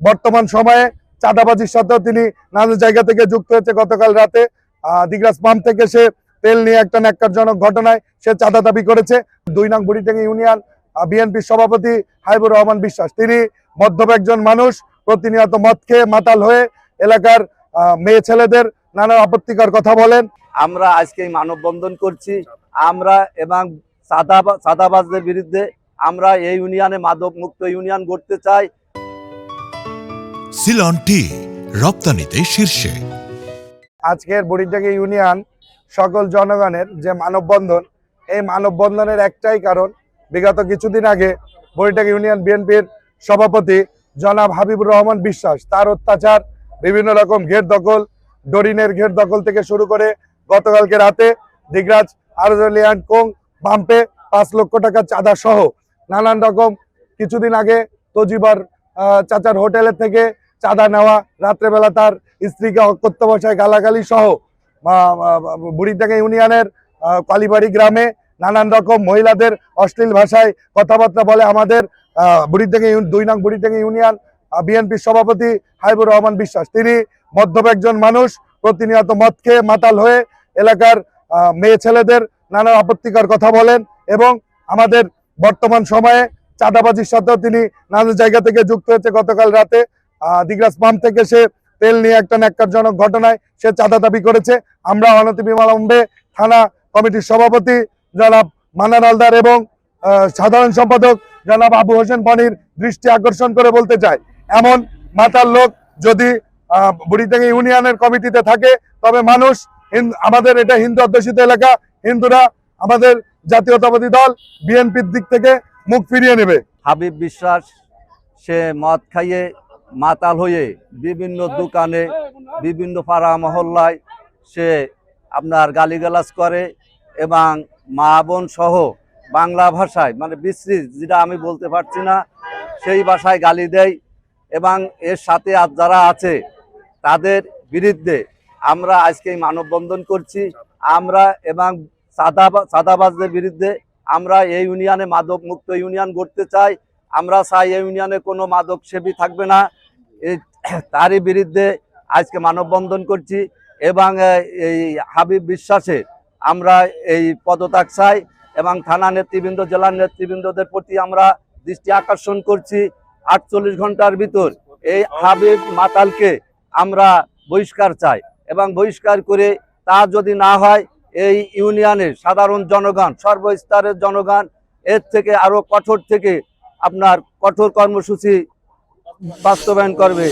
বর্তমান সময়ে চাঁদাবাজির সাথেও তিনি নানা জায়গা থেকে যুক্ত হয়েছে। গতকাল রাতে দিগরাজ পাম্প থেকে সে তেল নিয়ে একটা ন্যাক্কারজনক ঘটনায় সে চাঁদা দাবি করেছে। 2 নং বুড়িটাঙ্গি ইউনিয়ন বিএনপির সভাপতি হাবিবুর রহমান বিশ্বাস, তিনি মদ্যপ একজন মানুষ, প্রতিনিয়ত মদ খেয়ে মাতাল হয়ে এলাকার মেয়ে ছেলেদের নানা আপত্তিকর কথা বলেন। আমরা আজকে মানববন্ধন করছি আমরা এবং চাঁদাবাজদের বিরুদ্ধে। আমরা এই ইউনিয়নে মাদক মুক্ত ইউনিয়ন গড়তে চাই। সিলন টি রপ্তানিতে শীর্ষে। আজকের বুড়িটাঙ্গি ইউনিয়ন সকল জনগণের যে মানববন্ধন, এই মানববন্ধনের একটাই কারণ, বিগত কিছুদিন আগে বুড়িটাঙ্গি ইউনিয়ন বিএনপির সভাপতি জনাব হাবিবুর রহমান বিশ্বাস, তার অত্যাচার, বিভিন্ন রকম ঘের দখল, ডরিনের ঘের দখল থেকে শুরু করে গতকালকে রাতে দিগরাজ আরজলিয়ান কোং পাম্পে 5 লক্ষ টাকা চাঁদা সহ নানান রকম, কিছুদিন আগে তজিবার চাচার হোটেলের থেকে চাঁদা নেওয়া, রাত্রেবেলা তার স্ত্রীকে অকথ্য ভাষায় গালাগালি সহ বুড়িটাঙ্গি ইউনিয়নের কালীবাড়ি গ্রামে নানান রকম মহিলাদের অশ্লীল ভাষায় কথাবার্তা বলে আমাদের বুড়িটাঙ্গি 2 নং বুড়িটাঙ্গি ইউনিয়ন বিএনপির সভাপতি হাবিবুর রহমান বিশ্বাস। তিনি মদ্যপ একজন মানুষ, প্রতিনিয়ত মদ খেয়ে মাতাল হয়ে এলাকার মেয়ে ছেলেদের নানা আপত্তিকর কথা বলেন এবং আমাদের বর্তমান সময়ে চাঁদাবাজির সাথেও তিনি নানা জায়গা থেকে যুক্ত হয়েছে। গতকাল রাতে দিগরাজ পাম্প থেকে সে তেল নিয়ে একটা ন্যাক্কারজনক ঘটনায় সে চাঁদা দাবি করেছে। আমরা অনতিবিলম্বে থানা কমিটির সভাপতি জনাব মান্নান হালদার এবং সাধারণ সম্পাদক জনাব আবু হোসেন বনির দৃষ্টি আকর্ষণ করে বলতে চাই, এমন মাতাল লোক যদি বুড়িটাঙ্গি ইউনিয়নের কমিটিতে থাকে তবে মানুষ, আমাদের এটা হিন্দু অধ্যুষিত এলাকা, হিন্দুরা আমাদের জাতীয়তাবাদী দল বিএনপির দিক থেকে মুখ ফিরিয়ে নেবে। হাবিব বিশ্বাস সে মদ খাইয়ে মাতাল হয়ে বিভিন্ন দোকানে, বিভিন্ন পাড়া মহল্লায় সে আপনার গালিগালাজ করে এবং মা বোন সহ বাংলা ভাষায়, মানে বিশ্রী, যেটা আমি বলতে পারছি না, সেই ভাষায় গালি দেয়। এবং এর সাথে আর যারা আছে তাদের বিরুদ্ধে আমরা আজকে মানববন্ধন করছি আমরা এবং চাঁদাবাজদের বিরুদ্ধে। আমরা এই ইউনিয়নে মাদক মুক্ত ইউনিয়ন গড়তে চাই। আমরা চাই এই ইউনিয়নে কোনো মাদক সেবী থাকবে না, তারই বিরুদ্ধে আজকে মানববন্ধন করছি। এবং এই হাবিব বিশ্বাসে আমরা এই পদত্যাগ চাই এবং থানা নেতৃবৃন্দ, জেলার নেতৃবৃন্দদের প্রতি আমরা দৃষ্টি আকর্ষণ করছি। 48 ঘন্টার ভিতর এই হাবিব মাতালকে আমরা বহিষ্কার চাই এবং বহিষ্কার করে তা যদি না হয় এই ইউনিয়নের সাধারণ জনগণ, সর্বস্তরের জনগণ এর থেকে আরো কঠোর থেকে আপনার কঠোর কর্মসূচি বাস্তবায়ন করবে।